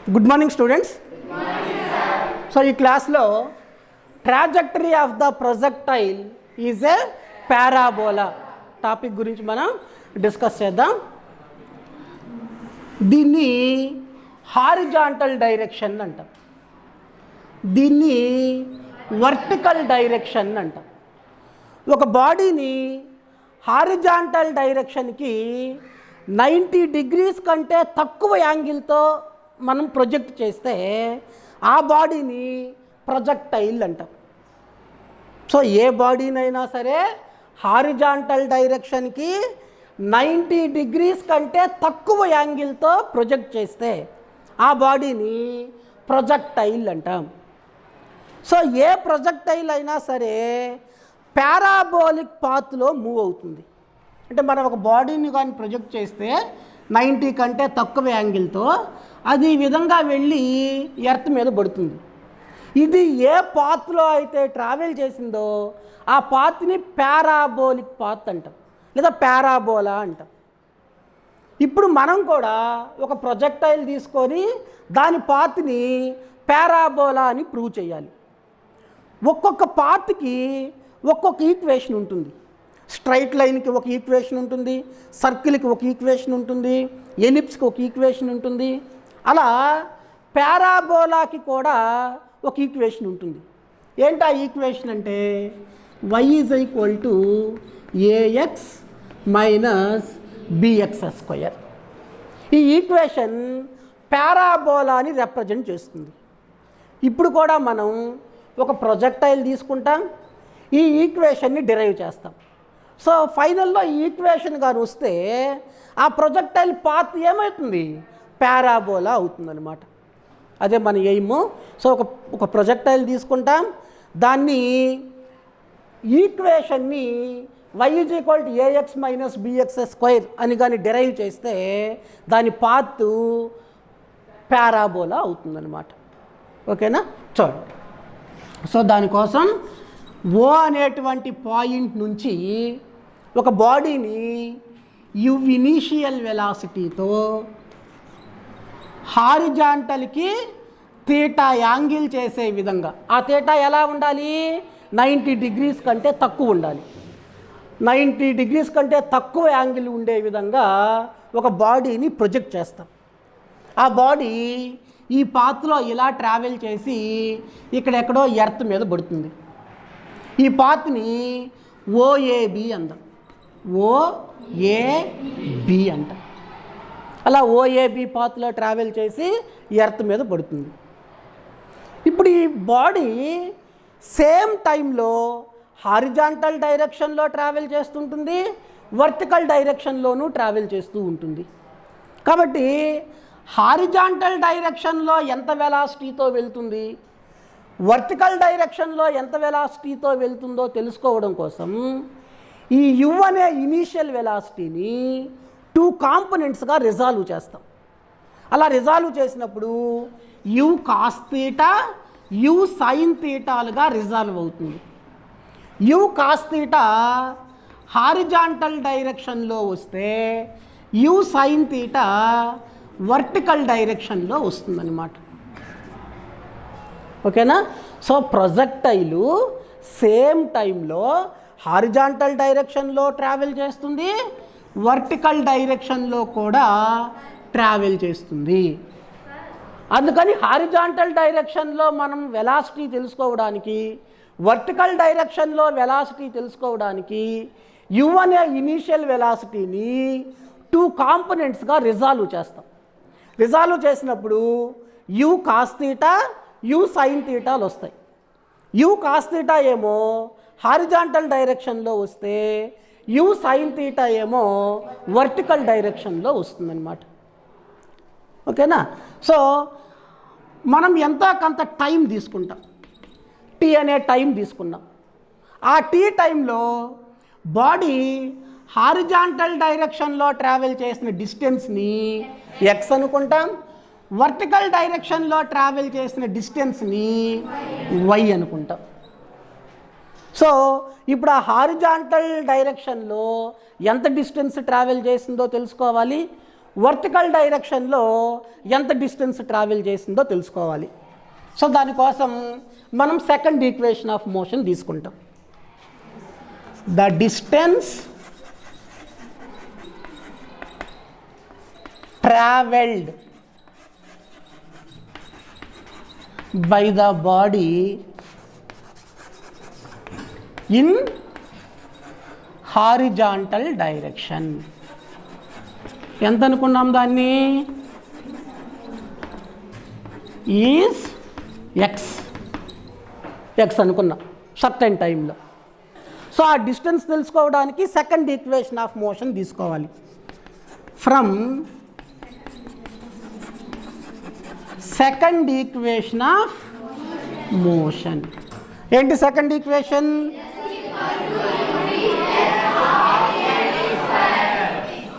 Good morning students. So ఈ క్లాస్లో trajectory of the projectile is a parabola topic గురించి మనం డిస్కస్ చేద్దాం. దీన్ని హారిజాంటల్ డైరెక్షన్ అంటాం, దీన్ని వర్టికల్ డైరెక్షన్ అంటాం. ఒక బాడీని హారిజాంటల్ డైరెక్షన్కి 90 degrees కంటే తక్కువ యాంగిల్తో మనం ప్రొజెక్ట్ చేస్తే ఆ బాడీని ప్రొజెక్టైల్ అంటాం. సో ఏ బాడీనైనా సరే హారిజాంటల్ డైరెక్షన్కి 90 degrees కంటే తక్కువ యాంగిల్తో ప్రొజెక్ట్ చేస్తే ఆ బాడీని ప్రొజెక్టైల్ అంటాం. సో ఏ ప్రొజెక్టైల్ అయినా సరే పారాబోలిక్ పాత్లో మూవ్ అవుతుంది. అంటే మనం ఒక బాడీని కానీ ప్రొజెక్ట్ చేస్తే 90 కంటే తక్కువ యాంగిల్తో అది ఈ విధంగా వెళ్ళి ఎర్త్ మీద పడుతుంది. ఇది ఏ పాత్లో అయితే ట్రావెల్ చేసిందో ఆ పాత్ని పారాబోలిక్ పాత్ అంటాం, లేదా పారాబోలా అంటాం. ఇప్పుడు మనం కూడా ఒక ప్రొజెక్టైల్ తీసుకొని దాని పాత్ని పారాబోలా అని ప్రూవ్ చేయాలి. ఒక్కొక్క పాత్కి ఒక్కొక్క ఈక్వేషన్ ఉంటుంది. స్ట్రైట్ లైన్కి ఒక ఈక్వేషన్ ఉంటుంది, సర్కిల్కి ఒక ఈక్వేషన్ ఉంటుంది, ఎలిప్స్కి ఒక ఈక్వేషన్ ఉంటుంది. అలా పారాబోలాకి కూడా ఒక ఈక్వేషన్ ఉంటుంది. ఏంటి ఆ ఈక్వేషన్ అంటే y is equal to ax minus bx². ఈ ఈక్వేషన్ పారాబోలాని రిప్రజెంట్ చేస్తుంది. ఇప్పుడు కూడా మనం ఒక ప్రొజెక్టైల్ తీసుకుంటాం, ఈ ఈక్వేషన్ని డిరైవ్ చేస్తాం. సో ఫైనల్లో ఈ ఈక్వేషన్ కానీ వస్తే ఆ ప్రొజెక్టైల్ పాత్ ఏమవుతుంది? పారాబోలా అవుతుందన్నమాట. అదే మన ఎయిమ్. సో ఒక ప్రొజెక్టైల్ తీసుకుంటాం, దాన్ని ఈక్వేషన్ని y is equal to ax minus bx² అని కానీ డిరైవ్ చేస్తే దాని పాత్ పారాబోలా అవుతుందన్నమాట. ఓకేనా? చూడండి. సో దానికోసం O అనేటువంటి పాయింట్ నుంచి ఒక బాడీని u ఇనీషియల్ వెలాసిటీతో హారిజాంటల్కి థీటా యాంగిల్ చేసే విధంగా, ఆ థీటా ఎలా ఉండాలి? 90 degrees కంటే తక్కువ ఉండాలి. 90 degrees కంటే తక్కువ యాంగిల్ ఉండే విధంగా ఒక బాడీని ప్రొజెక్ట్ చేస్తాం. ఆ బాడీ ఈ పాత్లో ఇలా ట్రావెల్ చేసి ఇక్కడెక్కడో ఎర్త్ మీద పడుతుంది. ఈ పాత్ని OAB అంటాం, OAB అంటాం. అలా OAB పాత్లో ట్రావెల్ చేసి ఎర్త్ మీద పడుతుంది. ఇప్పుడు ఈ బాడీ సేమ్ టైంలో హారిజాంటల్ డైరెక్షన్లో ట్రావెల్ చేస్తుంటుంది, వర్టికల్ డైరెక్షన్లోనూ ట్రావెల్ చేస్తూ ఉంటుంది. కాబట్టి హారిజాంటల్ డైరెక్షన్లో ఎంత వెలాసిటీతో వెళ్తుంది, వర్టికల్ డైరెక్షన్లో ఎంత వెలాసిటీతో వెళ్తుందో తెలుసుకోవడం కోసం ఈ u అనే ఇనీషియల్ వెలాసిటీని 2 కాంపోనెంట్స్గా రిజాల్వ్ చేస్తాం. అలా రిజాల్వ్ చేసినప్పుడు u cos theta, u sine థీటాలుగా రిజాల్వ్ అవుతుంది. u కాస్ థీటా హారిజాంటల్ డైరెక్షన్లో వస్తే u సైన్ థీటా వర్టికల్ డైరెక్షన్లో వస్తుందన్నమాట. ఓకేనా? సో ప్రొజెక్టైలు సేమ్ టైంలో హారిజాంటల్ డైరెక్షన్లో ట్రావెల్ చేస్తుంది, వర్టికల్ డైరెక్షన్లో కూడా ట్రావెల్ చేస్తుంది. అందుకని హారిజాంటల్ డైరెక్షన్లో మనం వెలాసిటీ తెలుసుకోవడానికి, వర్టికల్ డైరెక్షన్లో వెలాసిటీ తెలుసుకోవడానికి u అనే ఇనీషియల్ వెలాసిటీని 2 కాంపోనెంట్స్గా రిజాల్వ్ చేస్తాం. రిజాల్వ్ చేసినప్పుడు u cos theta, u sine థీటాలు వస్తాయి. u కాస్ థీటా ఏమో హారిజాంటల్ డైరెక్షన్లో వస్తే u సైన్ థీటా ఏమో వర్టికల్ డైరెక్షన్లో వస్తుందన్నమాట. ఓకేనా? సో మనం ఎంతో కొంత టైం తీసుకుంటాం, t అనే టైం తీసుకున్నాం. ఆ t టైంలో బాడీ హారిజాంటల్ డైరెక్షన్లో ట్రావెల్ చేసిన డిస్టెన్స్ని x అనుకుంటాం, వర్టికల్ డైరెక్షన్లో ట్రావెల్ చేసిన డిస్టెన్స్ని y అనుకుంటాం. సో ఇప్పుడు ఆ హారిజాంటల్ డైరెక్షన్లో ఎంత డిస్టెన్స్ ట్రావెల్ చేసిందో తెలుసుకోవాలి, వర్టికల్ డైరెక్షన్లో ఎంత డిస్టెన్స్ ట్రావెల్ చేసిందో తెలుసుకోవాలి. సో దానికోసం మనం సెకండ్ ఈక్వేషన్ ఆఫ్ మోషన్ తీసుకుంటాం. The distance travelled by the body in horizontal direction. ఎంత అనుకున్నాం దాన్ని? ఈజ్ ఎక్స్ అనుకున్నాం సర్టెన్ టైంలో. సో ఆ డిస్టెన్స్ తెలుసుకోవడానికి సెకండ్ ఈక్వేషన్ ఆఫ్ మోషన్ తీసుకోవాలి. From second equation of motion. ఏంటి second equation?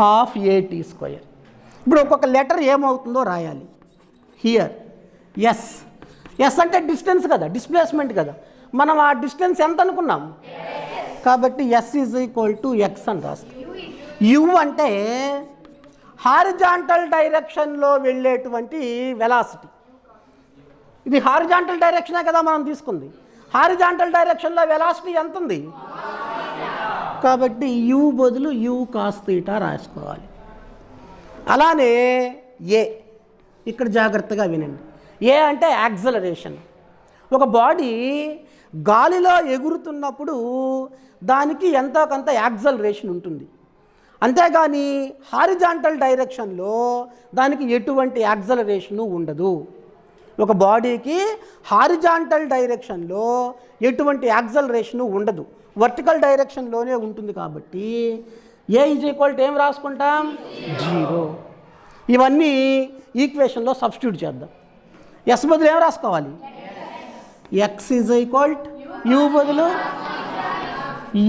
Half a t square. ఇప్పుడు ఒక్కొక్క లెటర్ ఏమవుతుందో రాయాలి. హియర్ ఎస్ అంటే డిస్టెన్స్ కదా, డిస్ప్లేస్మెంట్ కదా. మనం ఆ డిస్టెన్స్ ఎంత అనుకున్నాం కాబట్టి S is equal to x అని రాస్తాం. యు అంటే హారిజాంటల్ డైరెక్షన్లో వెళ్ళేటువంటి వెలాసిటీ. ఇది హారిజాంటల్ డైరెక్షనే కదా మనం తీసుకుంది. హారిజాంటల్ డైరెక్షన్లో వెలాసిటీ ఎంత ఉంది కాబట్టి యూ బదులు యూ కాస్ థీటా రాసుకోవాలి. అలానే ఏ, ఇక్కడ జాగ్రత్తగా వినండి. ఏ అంటే యాక్సలరేషన్. ఒక బాడీ గాలిలో ఎగురుతున్నప్పుడు దానికి ఎంతో కొంత యాక్సలరేషన్ ఉంటుంది. అంతేగాని హారిజాంటల్ డైరెక్షన్లో దానికి ఎటువంటి యాక్సలరేషను ఉండదు. ఒక బాడీకి హారిజాంటల్ డైరెక్షన్లో ఎటువంటి యాక్సలరేషను ఉండదు, వర్టికల్ డైరెక్షన్లోనే ఉంటుంది. కాబట్టి ఏ ఈజ్ ఈక్వల్ టు ఏం రాసుకుంటాం? 0. ఇవన్నీ ఈక్వేషన్లో సబ్స్టిట్యూట్ చేద్దాం. ఎస్ బదులు ఏం రాసుకోవాలి? X is equal to u బదులు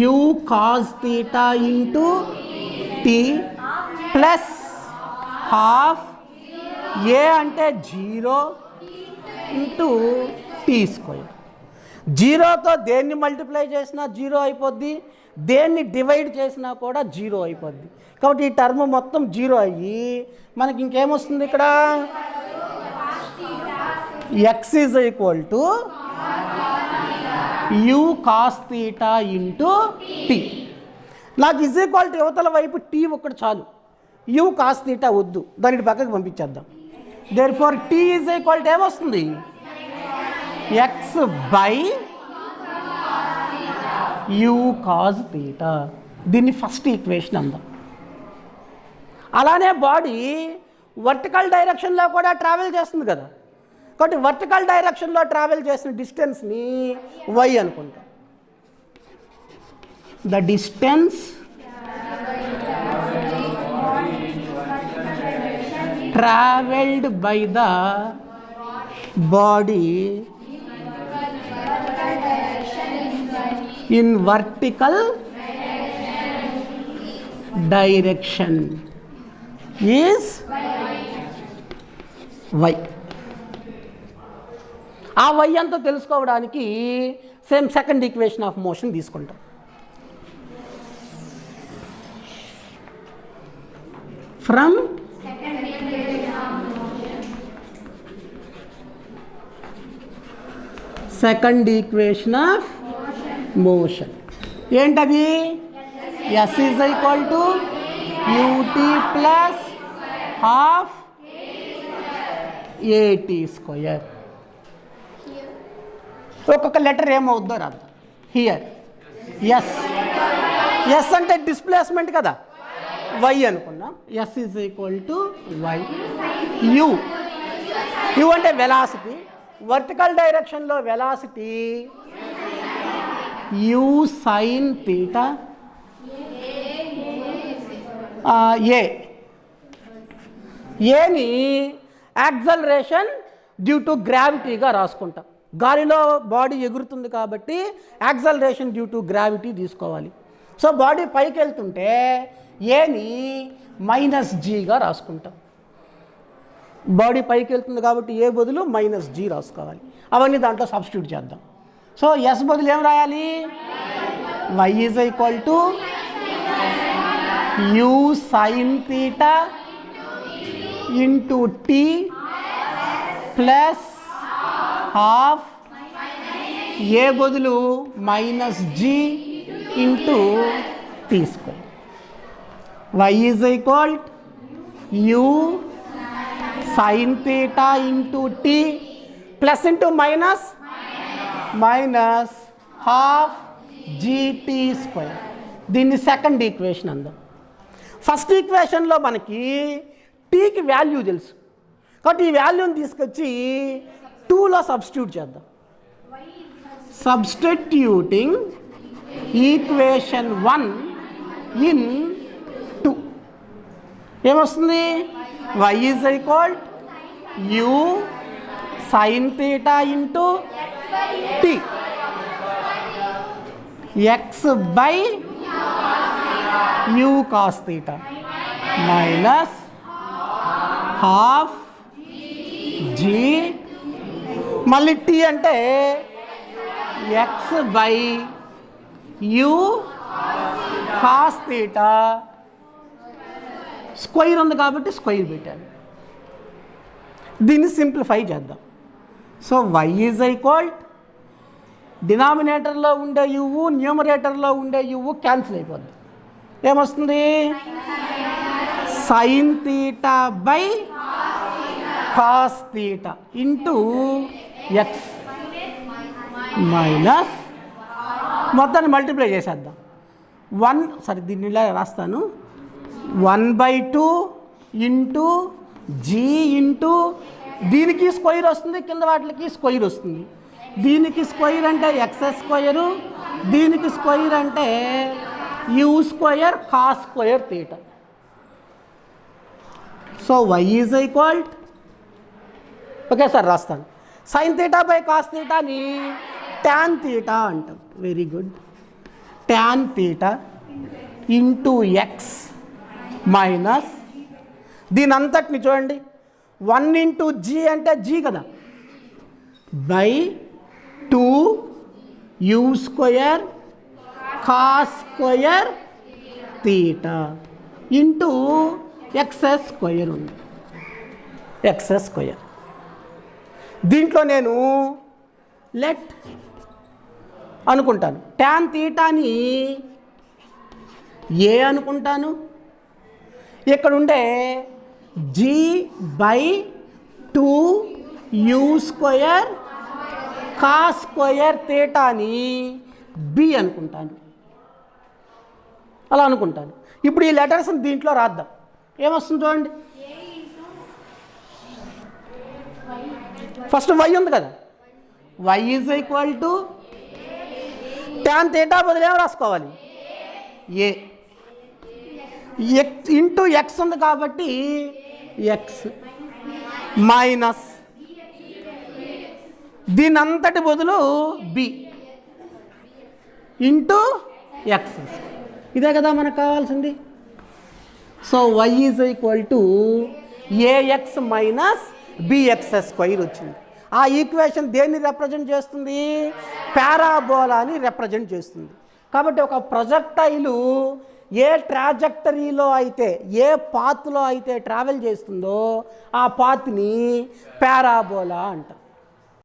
u cos theta into t plus half a అంటే 0 ఇంటూ టీ స్క్వేర్. 0తో దేన్ని మల్టిప్లై చేసినా 0 అయిపోద్ది, దేన్ని డివైడ్ చేసినా కూడా 0 అయిపోద్ది. కాబట్టి ఈ టర్మ్ మొత్తం 0 అయ్యి మనకి ఇంకేమొస్తుంది ఇక్కడ? X is equal to u cos theta into t. నాకు ఈజ్ ఈక్వల్ టు యువతల వైపు టీ ఒక్కటి చాలు, యూ కాస్ థీటా వద్దు, దానిని పక్కకు పంపించేద్దాం. Therefore t is equal to ఏమొస్తుంది? X by u cos theta. దీన్ని ఫస్ట్ ఈక్వేషన్ అందాం. అలానే బాడీ వర్టికల్ డైరెక్షన్లో కూడా ట్రావెల్ చేస్తుంది కదా, కాబట్టి వర్టికల్ డైరెక్షన్లో ట్రావెల్ చేసిన డిస్టెన్స్ని వై అనుకుంటాం. The distance traveled by the body in vertical direction is y. ఆ y అంతా తెలుసుకోవడానికి same second equation of motion తీసుకుంటాం. From second equation of motion ఏంటది? S is equal to u t plus half a t square. ఒక్కొక్క letter ఏమవుద్దో రాదు. Here yes అంటే displacement కదా, వై అనుకున్నాం. S is equal to y. U అంటే వెలాసిటీ, వర్టికల్ డైరెక్షన్లో వెలాసిటీ యూ సైన్ థీటా. ఏని యాక్సలరేషన్ డ్యూ టు గ్రావిటీగా రాసుకుంటాం. గాలిలో బాడీ ఎగురుతుంది కాబట్టి యాక్సలరేషన్ డ్యూ టు గ్రావిటీ తీసుకోవాలి. సో బాడీ పైకి వెళ్తుంటే ఏని -g రాసుకుంటాం. బాడీ పైకి వెళ్తుంది కాబట్టి ఏ బదులు -g రాసుకోవాలి. అవన్నీ దాంట్లో సబ్స్టిట్యూట్ చేద్దాం. సో ఎస్ బదులు ఏం రాయాలి? y is equal to u sine theta into t plus half a బదులు minus g into t square. Y is equal u sine theta into t plus into minus minus half g t square. దీన్ని second equation అందాం. First ఈక్వేషన్లో మనకి టీకి value తెలుసు కాబట్టి ఈ వాల్యూని తీసుకొచ్చి 2లో సబ్స్టిట్యూట్ చేద్దాం. సబ్స్టిట్యూటింగ్ ఈక్వేషన్ 1 ఇన్ 2 ఏమొస్తుంది? y is equal u sine theta into t x by u cos theta minus half g మళ్ళీ టీ అంటే x by u cos theta square ఉంది కాబట్టి స్క్వేర్ పెట్టాను. దీన్ని సింప్లిఫై చేద్దాం. సో వై ఈజ్ ఈక్వల్ డినామినేటర్లో ఉండే యువు న్యూమరేటర్లో ఉండే యువు క్యాన్సిల్ అయిపోద్ది. ఏమొస్తుంది? Sine theta by cos theta into x minus మొత్తాన్ని మల్టిప్లై చేసేద్దాం. దీన్ని ఇలా రాస్తాను. 1/2 ఇంటూ జీ ఇంటూ దీనికి స్క్వేర్ వస్తుంది, కింద వాటికి స్క్వేర్ వస్తుంది. దీనికి స్క్వేర్ అంటే ఎక్స్ స్క్వేరు, దీనికి స్క్వేర్ అంటే u square cos square theta. So y is equal okay sir రాస్తాను. సైన్ థీటా బై కాస్ థీటాని ట్యాన్ థీటా అంటాం. Very good. Tan theta into x minus దీని అంతటిని చూడండి 1 ఇంటూ జీ అంటే జీ కదా by 2 u square cos square theta into x square ఉంది. X square దీంట్లో నేను లెట్ అనుకుంటాను. ట్యాన్ థీటాని ఏ అనుకుంటాను. ఇక్కడ ఉండే g by 2 u square cos square థీటాని బి అనుకుంటాను. అలా అనుకుంటాను. ఇప్పుడు ఈ లెటర్స్ని దీంట్లో రాద్దాం. ఏమొస్తుంది చూడండి. ఫస్ట్ వై ఉంది కదా, y is equal to tan theta బదులు ఏం రాసుకోవాలి? ఏ ఇంటూ ఎక్స్ ఉంది కాబట్టి ఎక్స్ మైనస్ దీని అంతటి బదులు బి ఇంటూ ఎక్స్. ఇదే కదా మనకు కావాల్సింది. So y is equal to a x minus b x square వచ్చింది. ఆ ఈక్వేషన్ దేన్ని రిప్రజెంట్ చేస్తుంది? పారాబోలాని రిప్రజెంట్ చేస్తుంది. కాబట్టి ఒక ప్రొజెక్టైలు ఏ ట్రాజెక్టరీలో అయితే ఏ పాత్లో అయితే ట్రావెల్ చేస్తుందో ఆ పాత్ని పారాబోలా అంటారు.